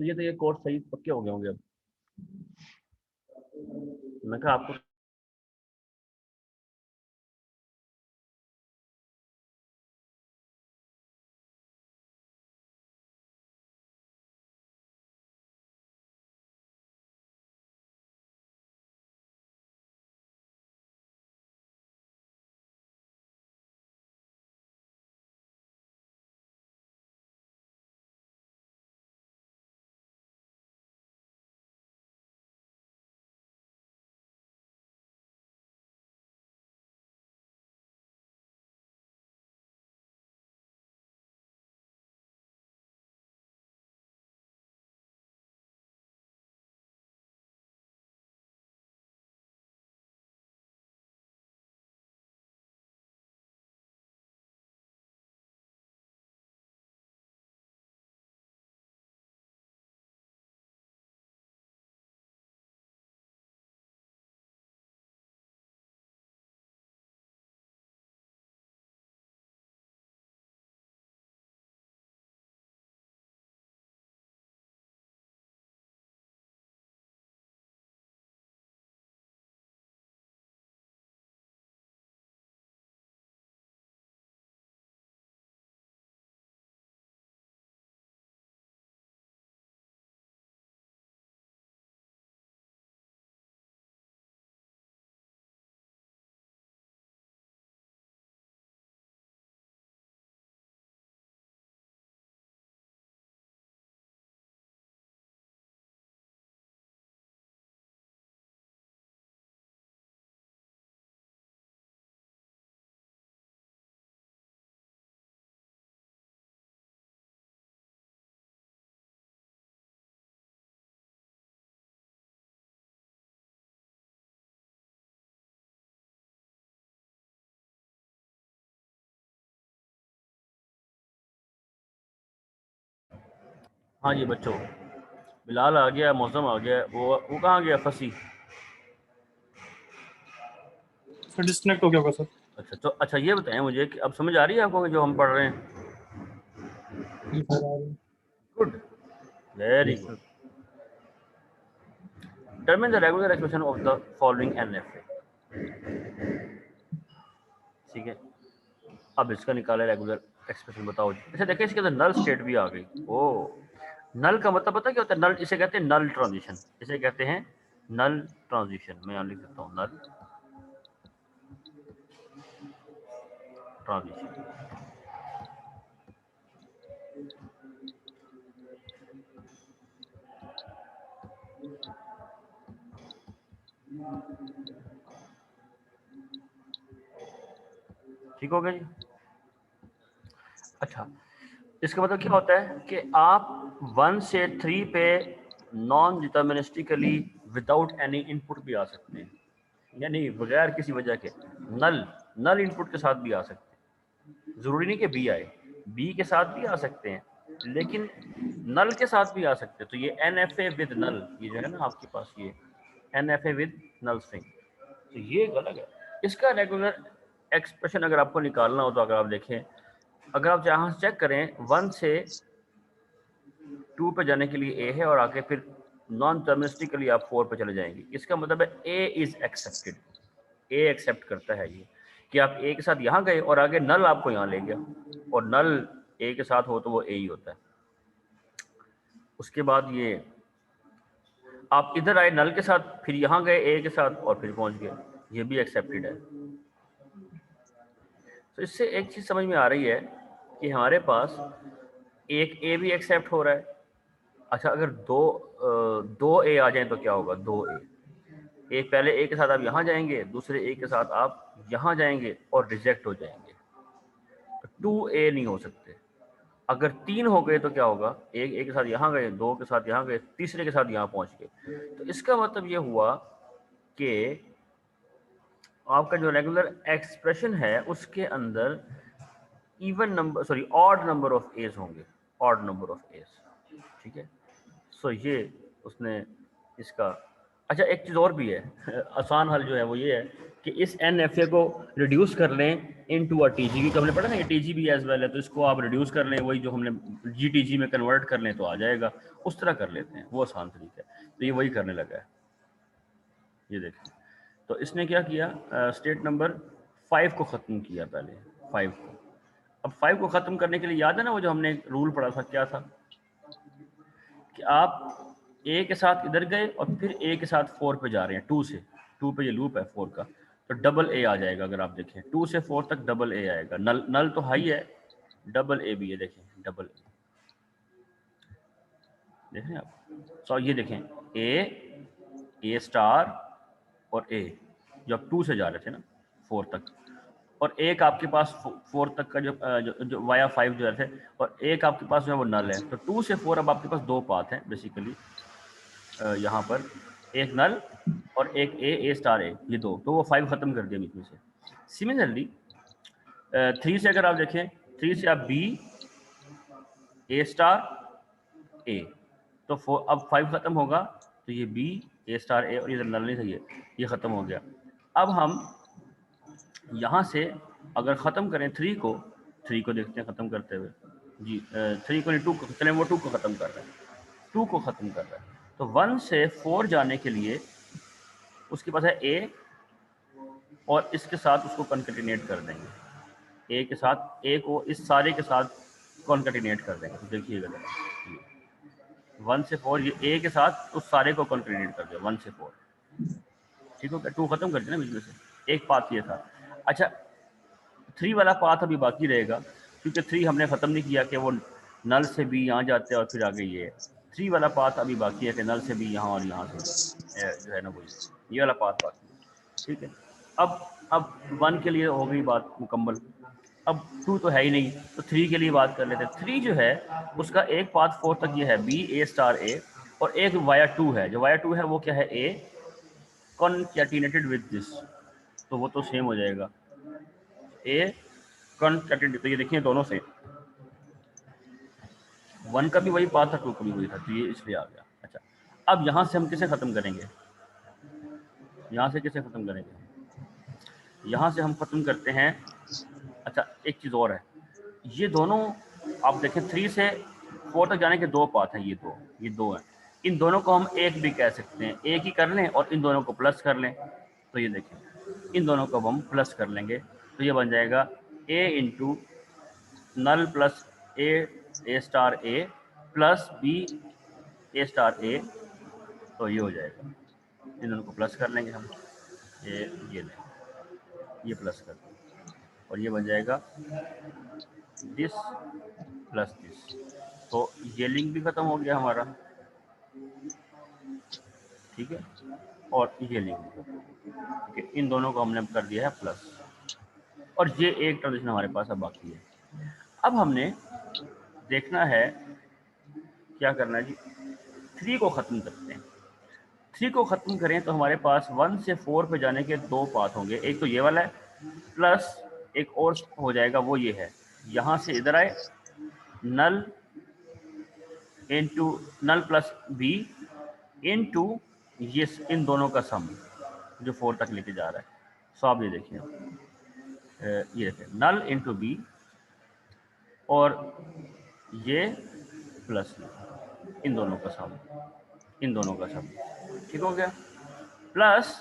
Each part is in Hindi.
तो ये कोर्स सही पक्के हो गए होंगे अब। मैं कहा आपको हाँ जी बच्चों, बिलाल आ गया, मौसम आ गया। वो कहाँ गया फंसी? सर डिस्कनेक्ट हो गया होगा सर। अच्छा तो अच्छा ये बताएं मुझे कि अब समझ आ रही है आपको जो हम पढ़ रहे हैं? Good, very good. Determine the regular expression of the following NFA। ठीक है, अब इसका निकाले रेगुलर एक्सप्रेशन, बताओ जी। अच्छा देखिए इसके अंदर नल स्टेट भी आ गई। ओ, नल का मतलब पता क्या होता है? नल, इसे कहते हैं नल ट्रांजिशन, इसे कहते हैं नल ट्रांजिशन। मैं यहाँ लिख देता हूँ नल ट्रांजिशन। ठीक हो गया जी। अच्छा, इसका मतलब क्या होता है कि आप 1 से 3 पे नॉन डिटर्मिनिस्टिकली विदाउट एनी इनपुट भी आ सकते हैं, यानी बगैर किसी वजह के नल इनपुट के साथ भी आ सकते हैं। जरूरी नहीं कि बी आए, बी के साथ भी आ सकते हैं, लेकिन नल के साथ भी आ सकते हैं। तो ये NFA विद नल, ये जो है ना आपके पास, ये NFA विद नल स्ट्रिंग, तो ये एक अलग है। इसका रेगुलर एक्सप्रेशन अगर आपको निकालना हो तो अगर आप देखें, अगर आप यहाँ से चेक करें 1 से 2 पे जाने के लिए A है और आगे फिर नॉन टर्मिनिस्टिकली आप 4 पे चले जाएंगे। इसका मतलब है A is accepted, A accept करता है ये कि आप A के साथ यहाँ गए और आगे नल आपको यहाँ ले गया, और नल A के साथ हो तो वो A ही होता है। उसके बाद ये आप इधर आए नल के साथ, फिर यहाँ गए A के साथ और फिर पहुँच गए, ये भी एक्सेप्टेड है। तो इससे एक चीज़ समझ में आ रही है कि हमारे पास एक A भी एक्सेप्ट हो रहा है। अच्छा, अगर दो A आ जाएं तो क्या होगा? 2A, एक पहले A के साथ आप यहाँ जाएंगे, दूसरे A के साथ आप यहाँ जाएंगे और रिजेक्ट हो जाएंगे। तो 2A नहीं हो सकते, अगर 3 हो गए तो क्या होगा, एक के साथ यहाँ गए, 2 के साथ यहाँ गए, तीसरे के साथ यहाँ पहुँच गए। तो इसका मतलब ये हुआ कि आपका जो रेगुलर एक्सप्रेशन है उसके अंदर even number, sorry odd number of edge होंगे, ऑड नंबर ऑफ एज। ठीक है, सो ये उसने इसका। अच्छा, एक चीज़ और भी है आसान हल जो है वो ये है कि इस एन एफ ए को रिड्यूस कर लें इनटू अ टी जी, क्योंकि हमने पढ़ा ना कि टी जी भी एज वेल है, तो इसको आप रिड्यूस कर लें, वही जो हमने जी टी जी में कन्वर्ट कर लें तो आ जाएगा, उस तरह कर लेते हैं, वो आसान तरीका है। तो ये वही करने लगा है, ये देखें। तो इसने क्या किया, स्टेट नंबर 5 को ख़त्म किया पहले, 5 को। अब 5 को ख़त्म करने के लिए याद है ना वो जो हमने रूल पढ़ा था, क्या था कि आप ए के साथ इधर गए और फिर ए के साथ 4 पे जा रहे हैं, 2 से 2 पे ये लूप है 4 का, तो डबल ए आ जाएगा। अगर आप देखें 2 से 4 तक डबल ए आएगा, नल तो हाई है, डबल ए भी है, देखें डबल ए, देख रहे हैं आप। तो ये देखें ए स्टार और ए, जब 2 से जा रहे थे ना 4 तक, और एक आपके पास 4 तक का जो वाया 5 जो थे, और एक आपके पास जो है वो नल है। तो 2 से 4 अब आपके पास 2 पाथ हैं बेसिकली, यहाँ पर एक नल और एक ए स्टार ए, ये दो, तो वो 5 ख़त्म कर दिया बीच में से। सिमिलरली 3 से अगर आप देखें, 3 से आप बी ए स्टार ए, तो अब 5 ख़त्म होगा, तो ये बी ए स्टार ए और ये नल नहीं सही है, ये ख़त्म हो गया। अब हम यहाँ से अगर ख़त्म करें 3 को देखते हैं ख़त्म करते हुए जी, 3 को नहीं 2 को, चलें वो 2 को ख़त्म कर रहे हैं, 2 को ख़त्म कर रहा है। तो 1 से 4 जाने के लिए उसके पास है ए, और इसके साथ उसको कॉन्केटिनेट कर देंगे, ए के साथ, ए को इस सारे के साथ कॉन्केटिनेट कर देंगे। तो देखिएगा जरा, 1 से 4 ये ए के साथ उस सारे को कॉन्केटिनेट कर दिया 1 से 4, ठीक हो गया। 2 ख़त्म कर दिया ना बीच में से, एक पाथ ये था। अच्छा, 3 वाला पाथ अभी बाकी रहेगा, क्योंकि 3 हमने ख़त्म नहीं किया कि वो नल से भी यहाँ जाते हैं और फिर आगे ये है। 3 वाला पाथ अभी बाकी है कि नल से भी यहाँ और यहाँ से जो है ना वही, ये वाला पाथ बाकी है, ठीक है। अब 1 के लिए हो गई बात मुकम्मल, अब 2 तो है ही नहीं, तो 3 के लिए बात कर लेते हैं। 3 जो है उसका एक पाथ 4 तक ये है बी ए स्टार ए, और एक वाया 2 है, जो वाया 2 है वो क्या है, ए कॉन्कैटिनेटेड विद दिस, तो वो तो सेम हो जाएगा, ए कॉन्कैटिनेटेड, तो ये देखिए दोनों से 1 का भी वही पाथ था, 2 का भी वही था, तो ये इसलिए आ गया। अच्छा, अब यहाँ से हम किसे ख़त्म करेंगे, यहाँ से किसे ख़त्म करेंगे, यहाँ से हम ख़त्म करते हैं। अच्छा, एक चीज़ और है, ये दोनों आप देखें 3 से 4 तक जाने के 2 पाथ हैं, ये दो हैं, इन दोनों को हम एक भी कह सकते हैं, एक ही कर लें और इन दोनों को प्लस कर लें, तो ये देखें इन दोनों को हम प्लस कर लेंगे, तो ये बन जाएगा ए इंटू नल प्लस ए स्टार ए प्लस बी ए स्टार ए, तो ये हो जाएगा, इन दोनों को प्लस कर लेंगे हम, ये लें, ये प्लस कर दें, और ये बन जाएगा दिस प्लस दिस, तो ये लिंक भी ख़त्म हो गया हमारा, ठीक है, और ये लिंक भी ख़त्म, ठीक है, इन दोनों को हमने कर दिया है प्लस, और ये एक ट्रांजिशन हमारे पास अब बाकी है। अब हमने देखना है क्या करना है जी, 3 को ख़त्म करते हैं। 3 को ख़त्म करें तो हमारे पास 1 से 4 पे जाने के 2 पाथ होंगे, एक तो ये वाला है, प्लस एक और हो जाएगा, वो ये है, यहाँ से इधर आए नल इंटू नल प्लस बी इंटू ये इन दोनों का सम जो 4 तक लेके जा रहा है। सो आप ये देखिए, ये देखिए नल इंटू बी और ये प्लस इन दोनों का सम, इन दोनों का सम, ठीक हो गया। प्लस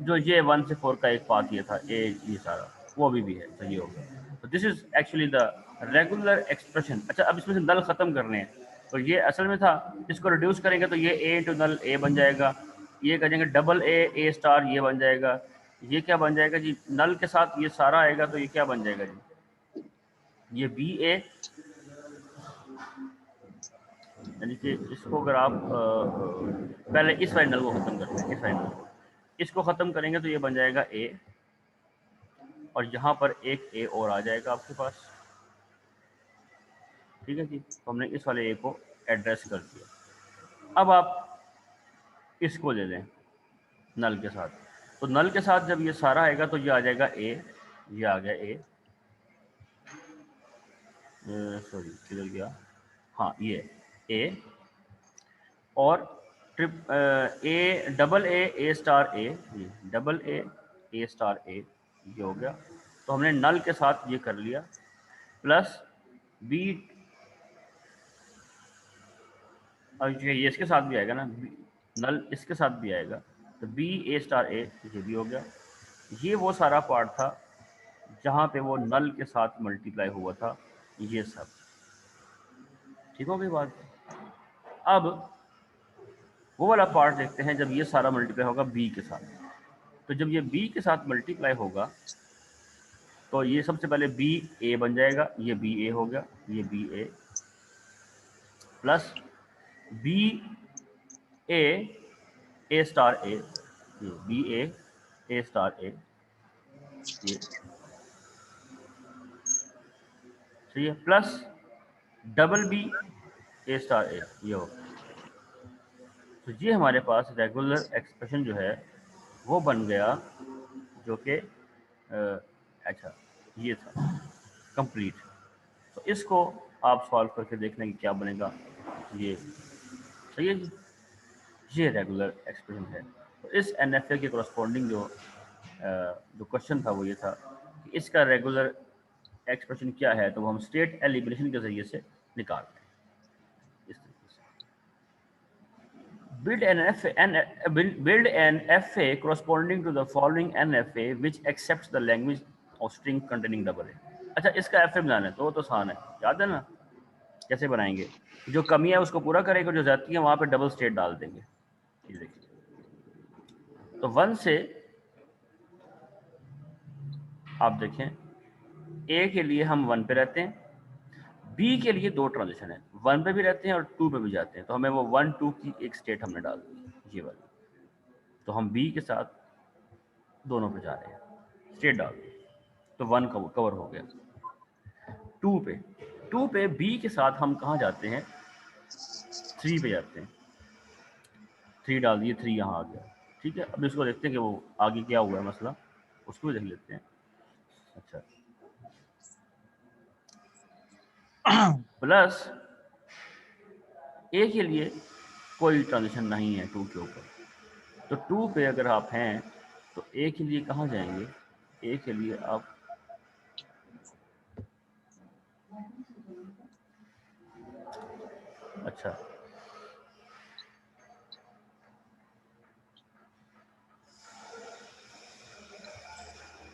जो ये 1 से 4 का एक पाथ ये था, ये सारा वो भी है, तो ये हो गया। तो this is actually the regular expression. अच्छा, अब इसमें से नल ख़त्म करने हैं, तो ये असल में था, इसको रिड्यूस करेंगे तो ये ए इंटू नल ए बन जाएगा, ये करेंगे डबल ए स्टार ये बन जाएगा, ये क्या बन जाएगा जी, नल के साथ ये सारा आएगा, तो ये क्या बन जाएगा जी, ये बी ए, यानी कि इसको अगर आप पहले इस फाइनल को ख़त्म करते हैं, इस फाइनल को, इसको ख़त्म करेंगे तो ये बन जाएगा ए, और यहाँ पर एक ए और आ जाएगा आपके पास, ठीक है जी, तो हमने इस वाले ए को एड्रेस कर दिया। अब आप इसको ले लें नल के साथ, तो नल के साथ जब ये सारा आएगा तो ये आ जाएगा ए, ये आ गया ए, सॉरी किधर गया, हाँ ये ए, और trip A double A star A, ये डबल ए स्टार ए, ये हो गया। तो हमने नल के साथ ये कर लिया, प्लस बी, और ये इसके साथ भी आएगा ना, नल इसके साथ भी आएगा, तो बी ए स्टार ए, ये भी हो गया। ये वो सारा पार्ट था जहाँ पे वो नल के साथ मल्टीप्लाई हुआ था, ये सब ठीक हो गई बात। अब वो वाला पार्ट देखते हैं जब ये सारा मल्टीप्लाई होगा बी के साथ। तो जब ये बी के साथ मल्टीप्लाई होगा तो ये सबसे पहले बी ए बन जाएगा, ये बी ए हो गया, ये B A, plus B A star A, ये बी ए स्टार ए, ये ठीक है, plus double B A star A, ये हो। तो ये हमारे पास रेगुलर एक्सप्रेशन जो है वो बन गया, जो कि अच्छा ये था कंप्लीट। तो इसको आप सॉल्व करके देख लें कि क्या बनेगा, ये सही है जी, ये रेगुलर एक्सप्रेशन है। तो इस एनएफए के करस्पॉन्डिंग जो क्वेश्चन था वो ये था कि इसका रेगुलर एक्सप्रेशन क्या है, तो वो हम स्टेट एलिमिनेशन के जरिए से निकालते हैं इस तरीके से। Build an FA corresponding to the following NFA which accepts the language of string containing double A। अच्छा, इसका FA बनाना है तो वो तो आसान है, याद है ना कैसे बनाएंगे, जो कमी है उसको पूरा करेंगे, जो जाती है वहाँ पे डबल स्टेट डाल देंगे। ये देखिए, तो 1 से आप देखें A के लिए हम 1 पे रहते हैं, B के लिए 2 ट्रांजिशन है, 1 पे भी रहते हैं और 2 पे भी जाते हैं, तो हमें वो 1 2 की एक स्टेट हमने डाल दी ये वाली। तो हम B के साथ दोनों पे जा रहे हैं, स्टेट डाल दी, तो 1 कवर हो गया। 2 पे B के साथ हम कहाँ जाते हैं, 3 पे जाते हैं, 3 डाल दिए, 3 यहाँ आ गया। ठीक है, अब इसको देखते हैं कि वो आगे क्या हुआ है मसला, उसको भी देख लेते हैं। अच्छा, प्लस A के लिए कोई ट्रांजिशन नहीं है 2 के ऊपर, तो 2 पे अगर आप हैं तो A के लिए कहाँ जाएंगे, A के लिए आप अच्छा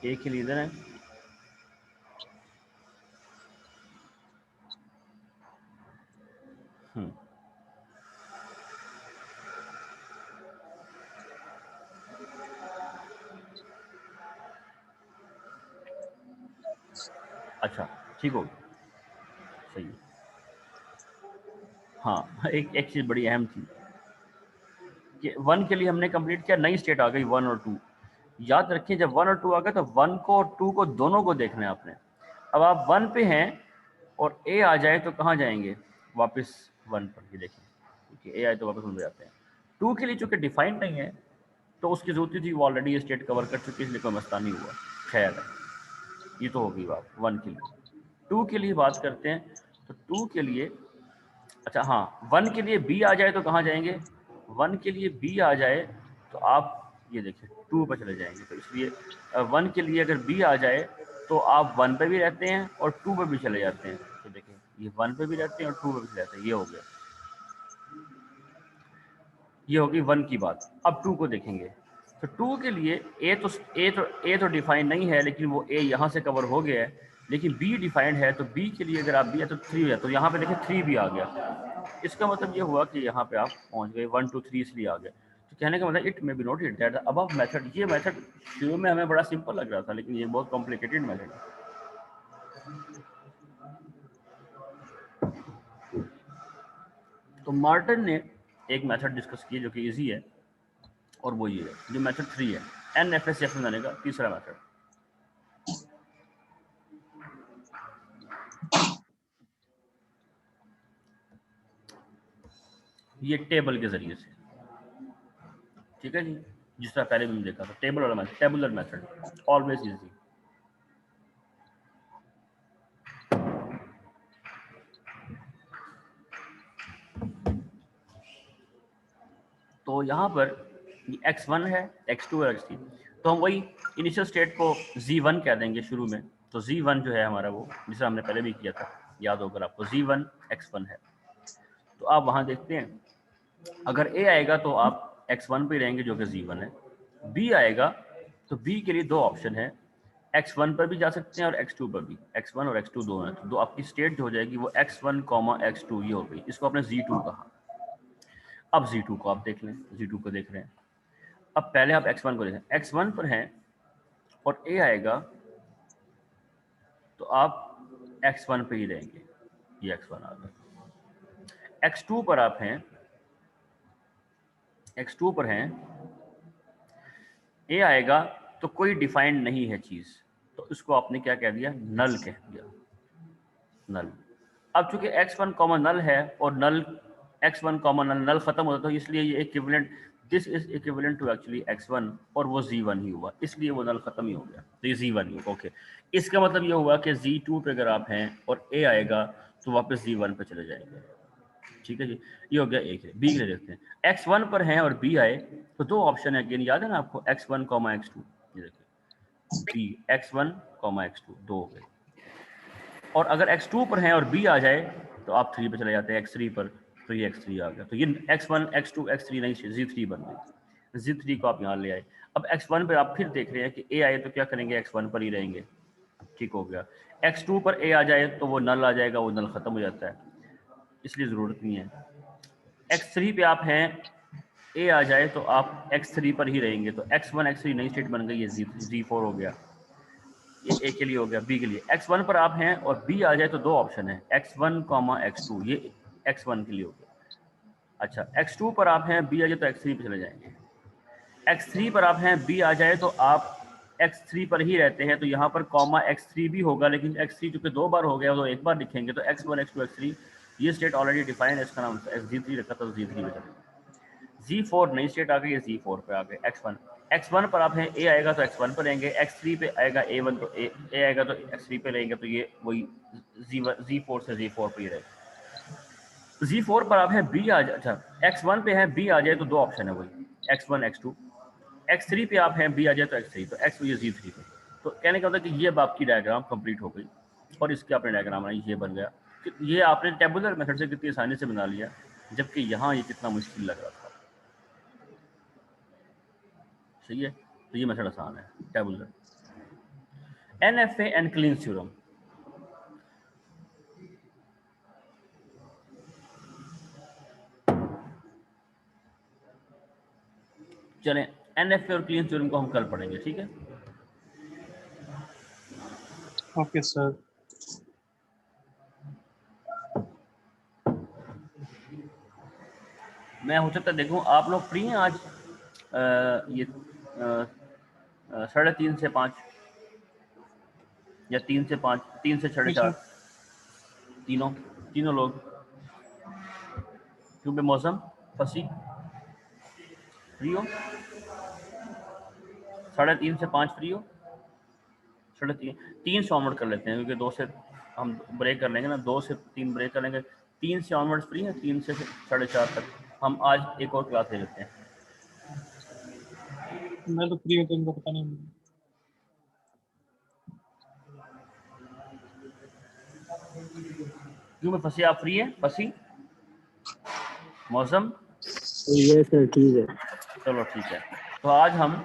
A के लिए इधर है, अच्छा ठीक हो गया, सही है। हाँ, एक चीज़ बड़ी अहम थी कि 1 के लिए हमने कंप्लीट किया, नई स्टेट आ गई 1 और 2। याद रखें जब 1 और 2 आ गए तो 1 को और 2 को दोनों को देखना है आपने। अब आप 1 पे हैं और A आ जाए तो कहाँ जाएंगे, वापस 1 पर, ये देखें, क्योंकि A आए तो वापस 1 पे जाते हैं। 2 के लिए चूँकि डिफाइंड नहीं है तो उसकी जरूरत थी, वो ऑलरेडी ये स्टेट कवर कर चुकी है, इसलिए कोई मसला नहीं हुआ। खैर है, ये तो होगी बात 1 के लिए। 2 के लिए बात करते हैं, तो 2 के लिए अच्छा हाँ, 1 के लिए B आ जाए तो कहाँ जाएंगे, 1 के लिए B आ जाए तो आप ये देखिए 2 पर चले जाएंगे, तो इसलिए 1 के लिए अगर B आ जाए तो आप 1 पे भी रहते हैं और 2 पे भी चले जाते हैं। तो देखिए ये 1 पे भी रहते हैं और 2 पे भी चले जाते हैं, ये हो गया, ये होगी 1 की बात। अब 2 को देखेंगे, तो 2 के लिए A तो डिफाइन नहीं है, लेकिन वो A यहाँ से कवर हो गया है, लेकिन B डिफाइंड है, तो B के लिए अगर आप B है तो 3 है, तो यहाँ पे देखिए 3 भी आ गया। इसका मतलब ये हुआ कि यहाँ पे आप पहुँच गए, 1 2 3 इसलिए आ गए। तो कहने का मतलब it may be noted that the above method, ये मेथड शुरू में हमें बड़ा सिंपल लग रहा था, लेकिन ये बहुत कॉम्प्लिकेटेड मेथड है। तो मार्टिन ने एक मेथड डिस्कस की जो कि इजी है, और वो ये है जो मेथड 3 है, NFSF बनाने का तीसरा मेथड। ये टेबल के जरिए से, ठीक है जी, जिस तरह पहले भी हमने देखा था, टेबल वाला method, tabular method, always easy. तो यहाँ पर x1 है, x2 और x3, तो हम वही इनिशियल स्टेट को z1 कह देंगे शुरू में। तो z1 जो है हमारा वो, जिसे हमने पहले भी किया था, याद होगा आपको, z1 x1 है। तो आप वहाँ देखते हैं, अगर a आएगा तो आप x1 पे रहेंगे जो कि z1 है। b आएगा तो b के लिए दो ऑप्शन है, x1 पर भी जा सकते हैं और x2 पर भी, x1 और x2 दोनों है। तो दो आपकी स्टेट जो हो जाएगी वो x1, x2 ये हो गई, इसको आपने z2 कहा। अब z2 को आप देख लें, z2 को देख रहे हैं। अब पहले आप x1 को देखें, x1 पर हैं और a आएगा तो आप x1 पे ही रहेंगे, ये x1 आ गया। x2 पर आप हैं, x2 पर हैं, a आएगा तो कोई डिफाइंड नहीं है चीज, तो इसको आपने क्या कह दिया, नल कह दिया, नल। अब चूंकि x1 कॉमन नल है और नल x1 कॉमन नल, नल खत्म होता है, तो इसलिए ये equivalent, this is equivalent to actually x1 और वो z1 ही हुआ, इसलिए वो नल खत्म ही हो गया, तो ये z1 ही हुआ। ओके, इसका मतलब ये हुआ कि z2 पे अगर आप हैं और a आएगा तो वापस z1 पे चले जाएंगे, ठीक है जी। ये हो गया एक है। बी के लिए देखते हैं, x1 पर हैं और b आए तो दो ऑप्शन है, अगेन याद है ना आपको, x1, x2, ये देखिए b, x1, x2 दो हो गए। और अगर x2 पर हैं और b आ जाए तो आप 3 पे चले जाते हैं, x3 पर, तो ये x3 आ गया, तो ये x1, x2, x3 नहीं, z3 बन गई, z3 को आप यहाँ ले आए। अब x1 पर आप फिर देख रहे हैं कि a आए तो क्या करेंगे, x1 पर ही रहेंगे, ठीक हो गया। x2 पर a आ जाए तो वो नल आ जाएगा, वो नल खत्म हो जाता है, इसलिए ज़रूरत नहीं है। x3 पे आप हैं, a आ जाए तो आप x3 पर ही रहेंगे, तो x1, x3 नई स्टेट बन गई, ये z4 हो गया, ये a के लिए हो गया। b के लिए x1 पर आप हैं और b आ जाए तो दो ऑप्शन है, x1, x2, ये x1 के लिए हो गया। अच्छा, x2 पर आप हैं, b आ जाए तो x3 पे चले जाएंगे। x3 पर आप हैं, b आ जाए तो आप x3 पर ही रहते हैं, तो यहाँ पर x3 भी होगा, लेकिन x3 चूंकि दो बार हो गया तो एक बार लिखेंगे, तो x1, x2, x3 ये स्टेट ऑलरेडी डिफाइंड है, इसका नाम z3 रखा था, तो z3 पे चले। z4 नई स्टेट आ गई है, z4 पे आ गए। x1 पर आप हैं, a आएगा तो x1 पर रहेंगे, x3 पे आएगा a1 तो a आएगा तो x3 पे रहेंगे, तो ये वही z4 से z4 पे ही रहेगा। z4 पर आप हैं, b आ जाए, अच्छा x1 पे है, b आ जाए तो दो ऑप्शन है वही, x1, x2, x3 पे आप हैं, b आ जाए तो x3, तो x ये z3 पे। तो कहने का मतलब कि ये अब आपकी डायग्राम कंप्लीट हो गई और इसके आपने डायग्राम बनाई, ये बन गया। ये आपने टेबुलर मेथड से कितनी आसानी से बना लिया, जबकि यहाँ ये कितना मुश्किल लग रहा था, सही है। तो ये मेथड आसान है, tabular. NFA and cleans theorem, चलें NFA और क्लीन्स थ्योरम को हम कल पढ़ेंगे, ठीक है। Okay sir. मैं हो सकता देखूं आप लोग फ्री हैं आज, ये 3:30 से 5 या 3 से 5, 3 से 4:30, तीनों लोग, क्योंकि मौसम फंसी, फ्री हो, 3:30 से 5 फ्री हो, 3 से ऑनवर्ड कर लेते हैं, क्योंकि 2 से हम ब्रेक कर लेंगे ना, 2 से 3 ब्रेक कर लेंगे, 3 से ऑनवर्ड फ्री है, 3 से 4:30 तक हम आज एक और क्लास ले लेते हैं। मैं तो फ्री हूँ, तो इनको पता नहीं। क्यों मैं फंसी, आप फ्री है, फंसी मौसम? ये सर ठीक है। चलो ठीक है, तो आज हम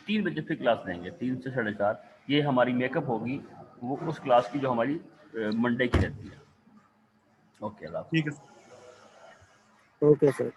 3 बजे फिर क्लास लेंगे, 3 से 4:30, ये हमारी मेकअप होगी वो उस क्लास की जो हमारी मंडे की रहती है। ओके, अल्लाह हाफ़िज़। ठीक है। Okay sir.